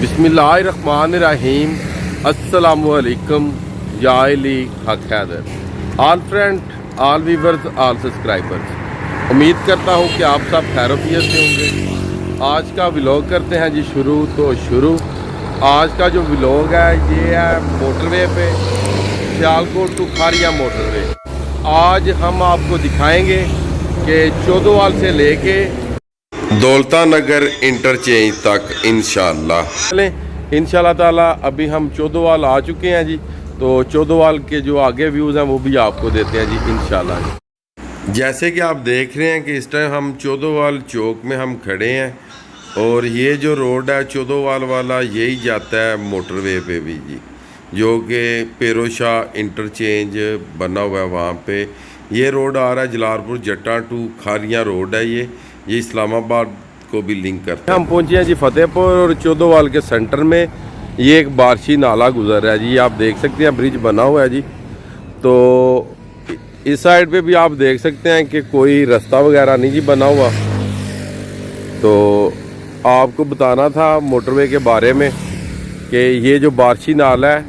बिस्मिल्लाहिर्रहमानिर्रहीम। अस्सलामुअलैकुम याली हक Haidar. All friend, all viewers, all subscribers, उम्मीद करता हूँ कि आप सब खैरियत से होंगे। आज का व्लॉग करते हैं जी शुरू। आज का जो व्लॉग है ये है मोटरवे पे, सियालकोट टू खारिया मोटरवे। आज हम आपको दिखाएंगे कि चौदोवाल से लेके दौलता नगर इंटरचेंज तक इंशाल्लाह ताला। अभी हम चौदोवाल आ चुके हैं जी, तो चौदोवाल के जो आगे व्यूज़ हैं वो भी आपको देते हैं जी इंशाल्लाह जी। जैसे कि आप देख रहे हैं कि इस टाइम हम चौदोवाल चौक में हम खड़े हैं और ये जो रोड है चौदोवाल वाला यही जाता है मोटरवे पे भी जी, जो कि पेरोशाह इंटरचेंज बना हुआ है। वहाँ पे ये रोड आ रहा है जलालपुर जट्टा टू खारिया रोड है। ये इस्लामाबाद को भी लिंक करता है। हम पहुंचे हैं जी फतेहपुर और चौदोवाल के सेंटर में ये एक बारिशी नाला गुजर रहा है जी। आप देख सकते हैं ब्रिज बना हुआ है जी। तो इस साइड पे भी आप देख सकते हैं कि कोई रास्ता वगैरह नहीं जी बना हुआ। तो आपको बताना था मोटरवे के बारे में कि ये जो बारिशी नाला है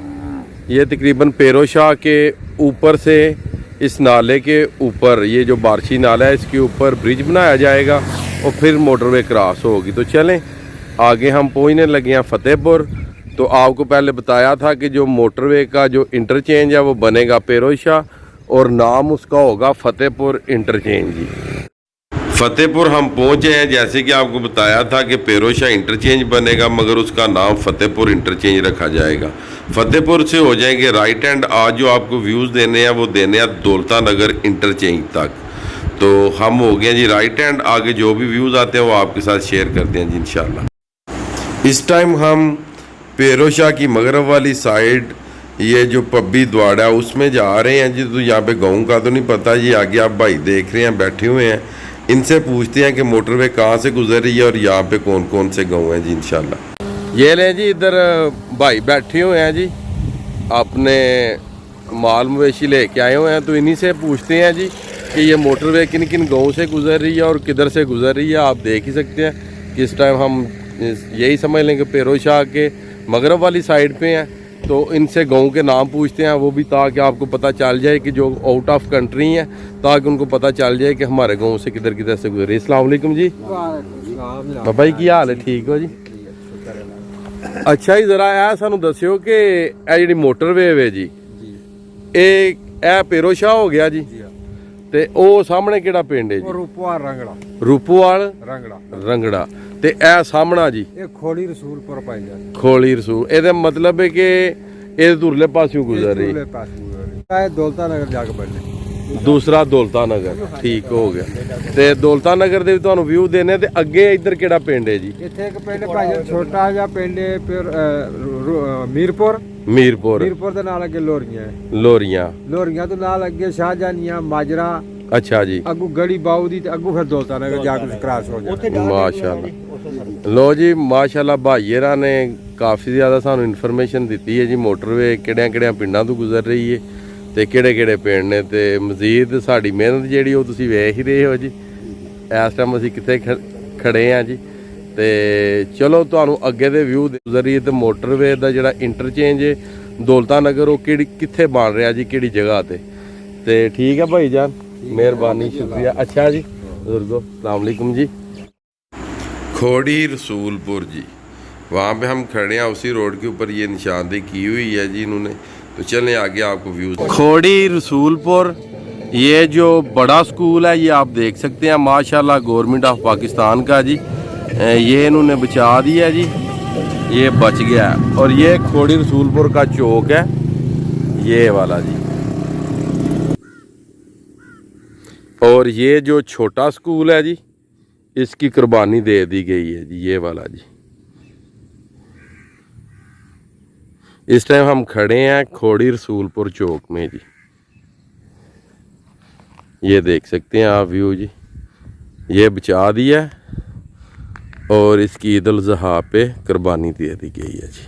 ये तकरीबन पेरोशाह के ऊपर से इस नाले के ऊपर ये जो बारिशी नाला है इसके ऊपर ब्रिज बनाया जाएगा और फिर मोटरवे क्रॉस होगी। तो चलें आगे, हम पहुंचने लगे हैं फतेहपुर। तो आपको पहले बताया था कि जो मोटरवे का जो इंटरचेंज है वो बनेगा पेरोशाह और नाम उसका होगा फतेहपुर इंटरचेंज जी। फतेहपुर हम पहुंचे हैं, जैसे कि आपको बताया था कि पेरोशाह इंटरचेंज बनेगा मगर उसका नाम फतेहपुर इंटरचेंज रखा जाएगा। फतेहपुर से हो जाएंगे राइट हैंड। आज जो आपको व्यूज़ देने हैं वो देने हैं दौलता नगर इंटरचेंज तक। तो हम हो गए जी राइट हैंड। आगे जो भी व्यूज़ आते हैं वो आपके साथ शेयर करते हैं जी इंशाल्लाह। इस टाइम हम पेरोशाह की मगरब वाली साइड ये जो पब्बी द्वाड़ा है उसमें जा रहे हैं जी। तो यहाँ पे गाँव का तो नहीं पता जी, आगे आप भाई देख रहे हैं बैठे हुए हैं, इनसे पूछते हैं कि मोटरवे कहाँ से गुजर रही है और यहाँ पे कौन कौन से गाँव हैं जी इंशाल्लाह। ये लें जी, इधर भाई बैठे हुए हैं जी, अपने माल मवेशी लेके आए हुए हैं। तो इन्हीं से पूछते हैं जी कि ये मोटरवे किन किन गाँव से गुजर रही है और किधर से गुजर रही है। आप देख ही सकते हैं कि इस टाइम हम यही समझ लें कि पेरोशाह के मगरब वाली साइड पे हैं। तो इनसे गाँव के नाम पूछते हैं, वो भी ताकि आपको पता चल जाए कि जो आउट ऑफ कंट्री हैं, ताकि उनको पता चल जाए कि हमारे गाँव से किधर किधर से गुजरे। अस्सलाम वालेकुम जी। बाबा जी की हाल है? ठीक हो जी। अच्छा जी, जरा ए सानू दस्यो कि ए जी मोटरवे है जी, ए पेरोशाह हो गया जी, ते ओ सामने केड़ा पिंड है जी? रूपोवाल रंगड़ा। रूपोवाल रंगड़ा। ते ए सामना जी खोली रसूलपुर पाई जाती। खोली रसूल, एदा मतलब है कि ए दूरले पासों गुजर रही है। दौलता नगर जाके बढ़ने दूसरा दौलता नगर, ठीक हो गया। ते दौलता नगर दे तुहानू व्यू देने ते अगे इधर केड़ा पिंड है जी? इथे एक पिंड भाई छोटा जिहा पिंड है फिर मीरपुर दे नाल अगे लोरियां तो नाल अगे शाहजानियां माजरा। अच्छा जी, अगू गली बाऊ दी ते अगू फिर दौलता नगर जाके क्रॉस हो जाए। माशाल्लाह। लो जी माशाल्लाह, भाईयरा ने काफ़ी ज़्यादा सानू इन्फॉर्मेशन दी है जी मोटरवे किहड़ियां पिंडां तो गुजर रही है ते किहड़े पिंड ने। ते मजीद साडी मेहनत जिहड़ी वो तुसीं वेख ही रहे हो जी। इस टाइम असीं कित्थे खड़े हैं जी। ते चलो तुहानू अगे दे व्यू गुजरिए ते मोटरवे दा जिहड़ा इंटरचेंज है दौलता नगर वो कित्थे बन रहा जी, किहड़ी जगह ते ठीक है भाई जान, मेहरबानी, शुक्रिया। अच्छा जी बुजुर्गो, अस्सलाम वालेकुम जी। खोड़ी रसूलपुर जी, वहाँ पे हम खड़े हैं, उसी रोड के ऊपर ये निशानदेही की हुई है जी इन्होंने। तो चलें आगे आपको व्यूज। खोड़ी रसूलपुर ये जो बड़ा स्कूल है ये आप देख सकते हैं माशाल्लाह, गवर्नमेंट ऑफ पाकिस्तान का जी। ये इन्होंने बचा दिया जी, ये बच गया है। और ये खोड़ी रसूलपुर का चौक है ये वाला जी। और ये जो छोटा स्कूल है जी इसकी कुर्बानी दे दी गई है जी, ये वाला जी। इस टाइम हम खड़े हैं खोड़ी रसूलपुर चौक में जी। ये देख सकते हैं आप व्यू जी, ये बचा दिया और इसकी ईद उल ज़ुहा पे कुर्बानी दे दी गई है जी।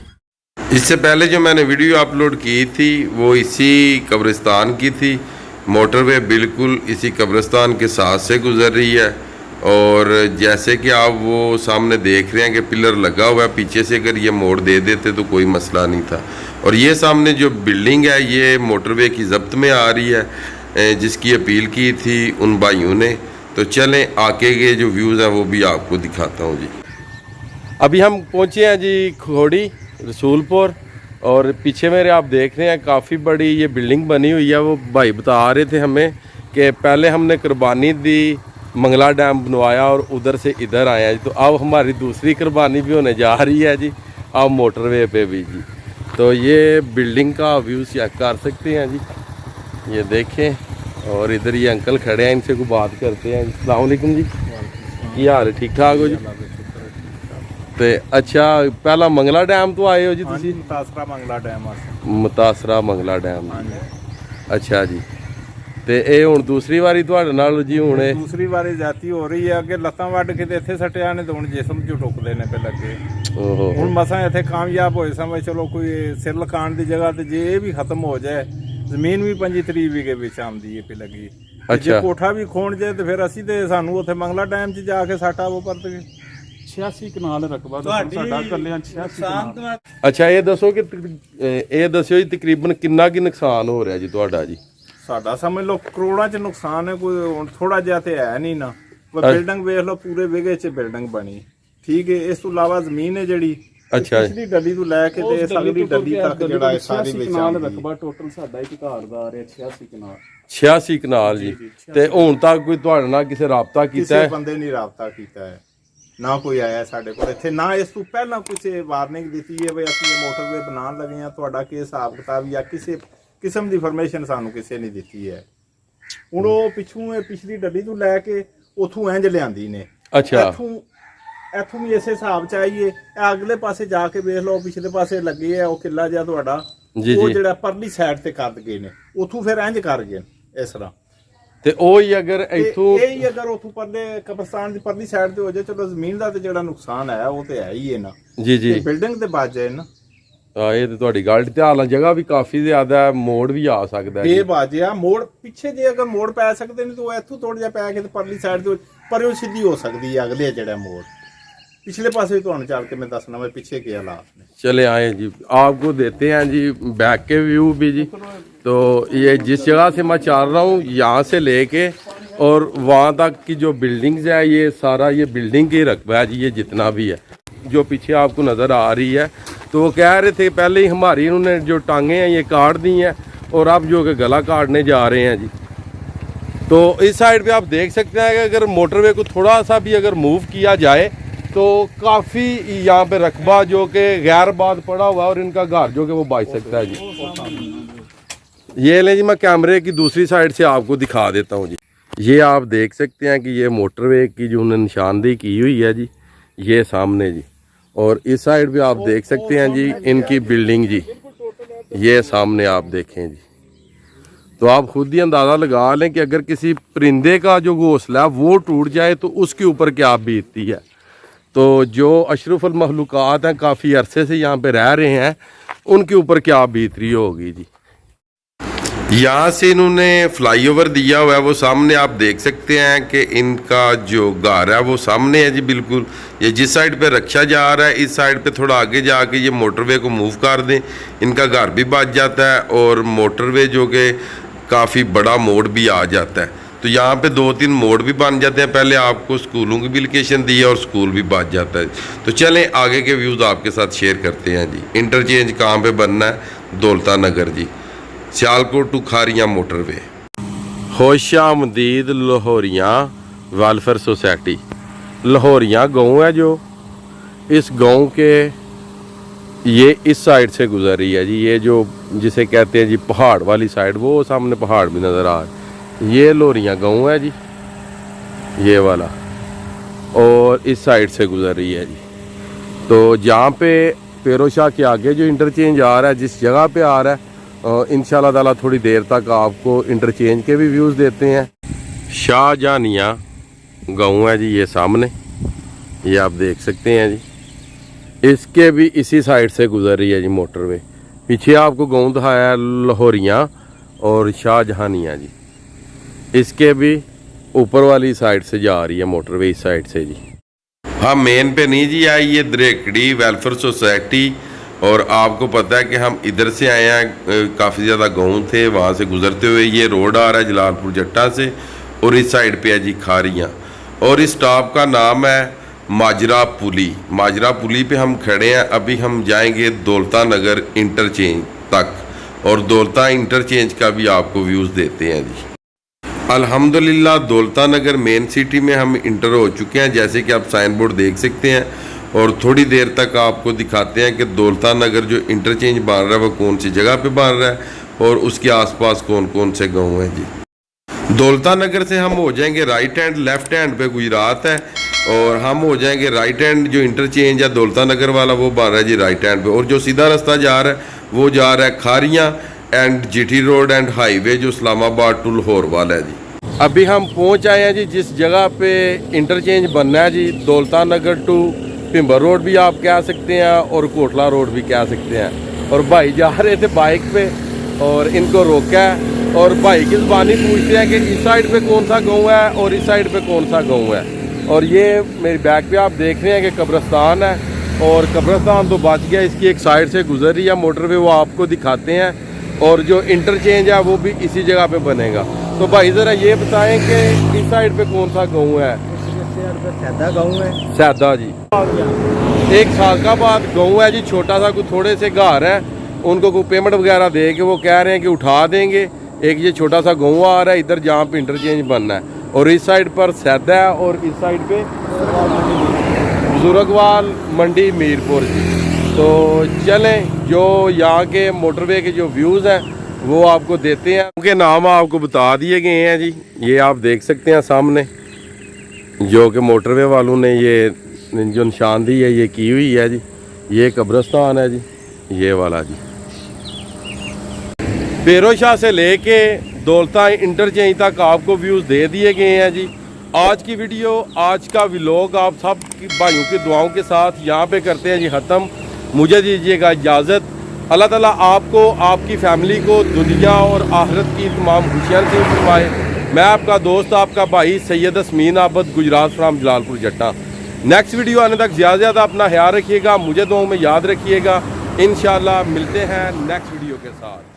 इससे पहले जो मैंने वीडियो अपलोड की थी वो इसी कब्रिस्तान की थी। मोटरवे बिल्कुल इसी कब्रिस्तान के साथ से गुजर रही है और जैसे कि आप वो सामने देख रहे हैं कि पिलर लगा हुआ है, पीछे से अगर ये मोड़ दे देते तो कोई मसला नहीं था। और ये सामने जो बिल्डिंग है ये मोटरवे की ज़ब्त में आ रही है, जिसकी अपील की थी उन भाइयों ने। तो चलें आगे के जो व्यूज़ हैं वो भी आपको दिखाता हूँ जी। अभी हम पहुँचे हैं जी खोड़ी रसूलपुर, और पीछे मेरे आप देख रहे हैं काफ़ी बड़ी ये बिल्डिंग बनी हुई है। वो भाई बता रहे थे हमें कि पहले हमने कुर्बानी दी, मंगला डैम बनवाया और उधर से इधर आए हैं जी। तो अब हमारी दूसरी कुर्बानी भी होने जा रही है जी, अब मोटरवे पे भी जी। तो ये बिल्डिंग का व्यू चेक कर सकते हैं जी, ये देखें। और इधर ये अंकल खड़े हैं, इनसे कोई बात करते हैं। अस्सलाम वालेकुम जी, ਕੀ ਹਾਲ है? ठीक ठाक हो जी? ਤੇ ਅੱਛਾ ਪਹਿਲਾਂ ਮੰਗਲਾ ਡੈਮ ਤੋਂ ਆਏ ਹੋ ਜੀ ਤੁਸੀਂ? ਮਤਾਸਰਾ ਮੰਗਲਾ ਡੈਮ ਆ। ਮਤਾਸਰਾ ਮੰਗਲਾ ਡੈਮ ਜੀ। ਅੱਛਾ ਜੀ, ਤੇ ਇਹ ਹੁਣ ਦੂਸਰੀ ਵਾਰੀ ਤੁਹਾਡੇ ਨਾਲ ਜੀ ਹੁਣ ਇਹ ਦੂਸਰੀ ਵਾਰੀ ਜਾਤੀ ਹੋ ਰਹੀ ਹੈ। ਅੱਗੇ ਲੱਤਾਂ ਵੱਢ ਕੇ ਤੇ ਇੱਥੇ ਸੱਟਿਆ ਨੇ, ਤੇ ਹੁਣ ਜਿਸਮ ਚੋਂ ਟੁੱਕਦੇ ਨੇ ਪੇ ਲੱਗੇ। ਓਹੋ ਹੁਣ ਮਸਾਂ ਇੱਥੇ ਕਾਮਯਾਬ ਹੋਏ ਸਮਝ ਚਲੋ, ਕੋਈ ਸਿਰ ਲਕਾਣ ਦੀ ਜਗ੍ਹਾ ਤੇ ਜੇ ਇਹ ਵੀ ਖਤਮ ਹੋ ਜਾਏ, ਜ਼ਮੀਨ ਵੀ 25-30 ਵੀਗੇ ਵਿੱਚ ਆਉਂਦੀ ਹੈ ਪੇ ਲੱਗੀ। ਜੇ ਕੋਠਾ ਵੀ ਖੋਣ ਜਾਏ ਤੇ ਫਿਰ ਅਸੀਂ ਤੇ ਸਾਨੂੰ ਉੱਥੇ ਮੰਗਲਾ ਡੈਮ 'ਚ ਜਾ ਕੇ ਸਾਟਾ ਉਹ ਪਰਤ ਗਏ। 86 ਕਨਾਲ ਰਕਬਾ ਸਾਡਾ ਕੱਲਿਆਂ 86 ਕਨਾਲ। ਅੱਛਾ ਇਹ ਦੱਸੋ ਕਿ ਇਹ ਦੱਸਿਓ ਜੀ ਤਕਰੀਬਨ ਕਿੰਨਾ ਕੀ ਨੁਕਸਾਨ ਹੋ ਰਿਹਾ ਜੀ ਤੁਹਾਡਾ ਜੀ? ਸਾਡਾ ਸਮਝ ਲਓ ਕਰੋੜਾਂ 'ਚ ਨੁਕਸਾਨ ਹੈ, ਕੋਈ ਹੁਣ ਥੋੜਾ ਜਿਹਾ ਤੇ ਹੈ ਨਹੀਂ ਨਾ। ਬਿਲਡਿੰਗ ਵੇਖ ਲਓ, ਪੂਰੇ ਵਿਗੇ 'ਚ ਬਿਲਡਿੰਗ ਬਣੀ, ਠੀਕ ਹੈ। ਇਸ ਤੋਂ ਇਲਾਵਾ ਜ਼ਮੀਨ ਹੈ ਜਿਹੜੀ ਪਿਛਲੀ ਡੱਲੀ ਤੋਂ ਲੈ ਕੇ ਤੇ ਇਸ ਅਗਲੀ ਡੱਲੀ ਤੱਕ ਜਿਹੜਾ ਹੈ ਸਾਰੀ ਵਿੱਚ ਕਨਾਲ ਰਕਬਾ ਟੋਟਲ ਸਾਡਾ ਇੱਕ ਘਰ ਦਾ ਆ ਰਿਹਾ 86 ਕਨਾਲ। 86 ਕਨਾਲ ਜੀ। ਤੇ ਹੁਣ ਤੱਕ ਕੋਈ ਤੁਹਾਡੇ ਨਾਲ ਕਿਸੇ ਰਾਬਤਾ ਕੀਤਾ ਹੈ? ਕਿਸੇ ਬੰਦੇ ਨਹੀਂ ਰਾਬਤਾ ਕੀਤਾ ਹੈ, ਨਾ ਕੋਈ ਆਇਆ ਸਾਡੇ ਕੋਲ ਇੱਥੇ, ਨਾ ਇਸ ਤੋਂ ਪਹਿਲਾਂ ਕਿਸੇ ਵਾਰਨਿੰਗ ਦਿੱਤੀ ਹੈ ਵੀ ਅਸੀਂ ਇਹ ਮੋਟਰਵੇ ਬਣਾਉਣ ਲੱਗੇ ਹਾਂ, ਤੁਹਾਡਾ ਕੀ ਹਿਸਾਬ ਕਿਤਾਬ ਜਾਂ ਕਿਸੇ ਕਿਸਮ ਦੀ ਇਨਫੋਰਮੇਸ਼ਨ ਸਾਨੂੰ ਕਿਸੇ ਨੇ ਦਿੱਤੀ ਹੈ। ਹੁਣ ਉਹ ਪਿੱਛੋਂ ਇਹ ਪਿਛਲੀ ਡੱਡੀ ਤੋਂ ਲੈ ਕੇ ਉਥੋਂ ਇੰਜ ਲਿਆਂਦੀ ਨੇ। ਅੱਛਾ, ਇੱਥੋਂ ਵੀ ਇਸੇ ਹਿਸਾਬ ਚ ਆਈਏ। ਇਹ ਅਗਲੇ ਪਾਸੇ ਜਾ ਕੇ ਵੇਖ ਲਓ, ਪਿਛਲੇ ਪਾਸੇ ਲੱਗੇ ਆ ਉਹ ਕਿੱਲਾ ਜਿਹਾ ਤੁਹਾਡਾ, ਉਹ ਜਿਹੜਾ ਪਰਲੀ ਸਾਈਡ ਤੇ ਕਰ ਗਏ ਨੇ, ਉਥੋਂ ਫਿਰ ਇੰਜ ਕਰ ਗਏ ਇਸ ਤਰ੍ਹਾਂ। ਤੇ ਉਹ ਹੀ ਅਗਰ ਇੱਥੋਂ ਇਹ ਅਗਰ ਉਥੋਂ ਪਰਲੇ ਕਬਰਸਤਾਨ ਦੀ ਪਰਲੀ ਸਾਈਡ ਤੇ ਹੋ ਜਾਏ, ਚਲੋ ਜ਼ਮੀਨ ਦਾ ਤੇ ਜਿਹੜਾ ਨੁਕਸਾਨ ਹੈ ਉਹ ਤੇ ਹੈ ਹੀ ਹੈ ਨਾ ਜੀ ਜੀ, ਬਿਲਡਿੰਗ ਤੇ ਬਚ ਜਾਏ ਨਾ। ਇਹ ਤੇ ਤੁਹਾਡੀ ਗੱਲ ਤੇ ਹਾਲਾਂ ਜਗ੍ਹਾ ਵੀ ਕਾਫੀ ਜ਼ਿਆਦਾ, ਮੋੜ ਵੀ ਆ ਸਕਦਾ ਹੈ। ਇਹ ਬਾਜਿਆ ਮੋੜ ਪਿੱਛੇ ਜੇ ਅਗਰ ਮੋੜ ਪੈ ਸਕਦੇ ਨੇ ਤਾਂ ਉਹ ਇੱਥੋਂ ਥੋੜਾ ਜਿਹਾ ਪੈ ਕੇ ਤੇ ਪਰਲੀ ਸਾਈਡ ਤੇ ਪਰ ਉਹ ਸਿੱਧੀ ਹੋ ਸਕਦੀ ਹੈ। ਅਗਲੇ ਜਿਹੜਾ ਮੋੜ पिछले पासे ਤੁਹਾਨੂੰ ਚੱਲ ਕੇ मैं दसना मैं पीछे के हालात ने। चले आए जी, आपको देते हैं जी बैक के व्यू भी जी। तो ये जिस जगह से मैं चल रहा हूँ यहाँ से लेके और वहाँ तक की जो बिल्डिंग्स है, ये सारा ये बिल्डिंग की रकबा है जी, ये जितना भी है जो पीछे आपको नज़र आ रही है। तो वो कह रहे थे पहले ही हमारी इन्होंने जो टांगें हैं ये काट दी हैं और अब जो कि गला काटने जा रहे हैं जी। तो इस साइड पे आप देख सकते हैं कि अगर मोटरवे को थोड़ा सा भी अगर मूव किया जाए तो काफ़ी यहाँ पे रकबा जो कि गैरबाद पड़ा हुआ है और इनका घर जो कि वो बच सकता है जी। ये लें जी, मैं कैमरे की दूसरी साइड से आपको दिखा देता हूँ जी। ये आप देख सकते हैं कि ये मोटरवे की जो उन्होंने निशानदेही की हुई है जी, ये सामने जी। और इस साइड पे आप देख सकते हैं जी इनकी बिल्डिंग जी, ये सामने आप देखें जी। तो आप खुद ही अंदाज़ा लगा लें कि अगर किसी परिंदे का जो घोंसला है वो टूट जाए तो उसके ऊपर क्या बीतती है। तो जो अशरफुल मखलूक़ात हैं, काफ़ी अरसे से यहाँ पे रह रहे हैं, उनके ऊपर क्या बीत रही होगी जी। यहाँ से इन्होंने फ्लाईओवर दिया हुआ है, वो सामने आप देख सकते हैं कि इनका जो घर है वो सामने है जी बिल्कुल। ये जिस साइड पे रक्षा जा रहा है, इस साइड पे थोड़ा आगे जाके ये मोटरवे को मूव कर दें, इनका घर भी बच जाता है और मोटरवे जो कि काफ़ी बड़ा मोड़ भी आ जाता है। तो यहाँ पे 2-3 मोड़ भी बन जाते हैं। पहले आपको स्कूलों की भी लोकेशन दी है और स्कूल भी बच जाता है। तो चलें आगे के व्यूज़ आपके साथ शेयर करते हैं जी। इंटरचेंज कहाँ पे बनना है? दौलता नगर जी, सियालकोट टू खारियाँ मोटरवे। खुशामदीद लाहौरियाँ वेलफेयर सोसाइटी। लाहौरियाँ गाँव है जो, इस गाँव के ये इस साइड से गुजर रही है जी। ये जो जिसे कहते हैं जी पहाड़ वाली साइड, वो सामने पहाड़ भी नज़र आ रहा है। ये लोरियाँ गाँव है जी, ये वाला, और इस साइड से गुजर रही है जी। तो जहाँ पे पेरोशाह के आगे जो इंटरचेंज आ रहा है, जिस जगह पे आ रहा है, इंशाल्लाह ताला थोड़ी देर तक आपको इंटरचेंज के भी व्यूज़ देते हैं। शाहजहानिया गाँव है जी, ये सामने, ये आप देख सकते हैं जी। इसके भी इसी साइड से गुजर रही है जी मोटरवे। पीछे आपको गाँव दिखाया है लाहौरियाँ और शाहजहानिया जी, इसके भी ऊपर वाली साइड से जा रही है मोटरवे इस साइड से जी। हाँ मेन पे नहीं जी आई, ये द्रेकड़ी वेलफेयर सोसाइटी। और आपको पता है कि हम इधर से आए हैं, काफ़ी ज़्यादा गाँव थे, वहाँ से गुजरते हुए ये रोड आ रहा है जलालपुर जट्टा से, और इस साइड पे है जी खारियाँ। और इस स्टॉप का नाम है माजरा पुली। माजरा पुली पे हम खड़े हैं। अभी हम जाएंगे दौलता नगर इंटरचेंज तक, और दौलता इंटरचेंज का भी आपको व्यूज़ देते हैं जी। अल्हम्दुलिल्लाह दौलता नगर मेन सिटी में हम इंटर हो चुके हैं, जैसे कि आप साइन बोर्ड देख सकते हैं। और थोड़ी देर तक आपको दिखाते हैं कि दौलता नगर जो इंटरचेंज बन रहा है वो कौन सी जगह पे बन रहा है और उसके आसपास कौन कौन से गांव हैं जी। दौलता नगर से हम हो जाएंगे राइट हैंड, लेफ्ट हैंड पे गुजरात है, और हम हो जाएंगे राइट हैंड। जो इंटरचेंज है दौलता नगर वाला वो बन रहा है जी राइट हैंड पे, और जो सीधा रास्ता जा रहा है वो जा रहा है Kharian and GT road and highway जो इस्लामाबाद टू लाहौर वाला है जी। अभी हम पहुंच आए हैं जी जिस जगह पे इंटरचेंज बनना है जी, दौलता नगर टू पिंबर रोड भी आप कह सकते हैं और कोटला रोड भी कह सकते हैं। और भाई जा रहे थे बाइक पे और इनको रोका है, और भाई की ज़बानी पूछते हैं कि इस साइड पे कौन सा गाँव है और इस साइड पे कौन सा गाँव है। और ये मेरी बैक पे आप देख रहे हैं कि कब्रिस्तान है, और कब्रिस्तान तो बच गया, इसकी एक साइड से गुजर रही है मोटरवे, वो आपको दिखाते हैं। और जो इंटरचेंज है वो भी इसी जगह पे बनेगा। तो भाई ज़रा ये बताएं कि इस साइड पे कौन सा गाँव है? सैदा गाँव है। सैदा जी, एक साल का बाद गाँव है जी, छोटा सा कोई थोड़े से घर है, उनको कोई पेमेंट वगैरह दे के वो कह रहे हैं कि उठा देंगे। एक ये छोटा सा गाँव आ रहा है इधर जहाँ पे इंटरचेंज बनना है, और इस साइड पर सैदा है और इस साइड पे बुजुर्गवाल मंडी मीरपुर जी। तो चलें जो यहाँ के मोटरवे के जो व्यूज़ हैं वो आपको देते हैं। उनके नाम आपको बता दिए गए हैं जी, ये आप देख सकते हैं सामने, जो कि मोटरवे वालों ने ये जो निशानदी है ये की हुई है जी। ये कब्रिस्तान है जी, ये वाला जी। पेरोशाह से लेके दौलता इंटरचेंज तक आपको व्यूज़ दे दिए गए हैं जी। आज की वीडियो, आज का व्लॉग आप सब भाइयों की दुआओं के साथ यहाँ पे करते हैं जी ख़त्म। मुझे दीजिएगा इजाज़त। अल्लाह ताला आपको, आपकी फैमिली को दुनिया और आखिरत की तमाम खुशियाँ नसीब फरमाए। मैं आपका दोस्त, आपका भाई सैयद असमीन आबद, गुजरात फ्राम जलालपुर जट्टा। नेक्स्ट वीडियो आने तक ज़्यादा अपना ख्याल रखिएगा, मुझे दुआओं में याद रखिएगा। इंशाल्लाह मिलते हैं नेक्स्ट वीडियो के साथ।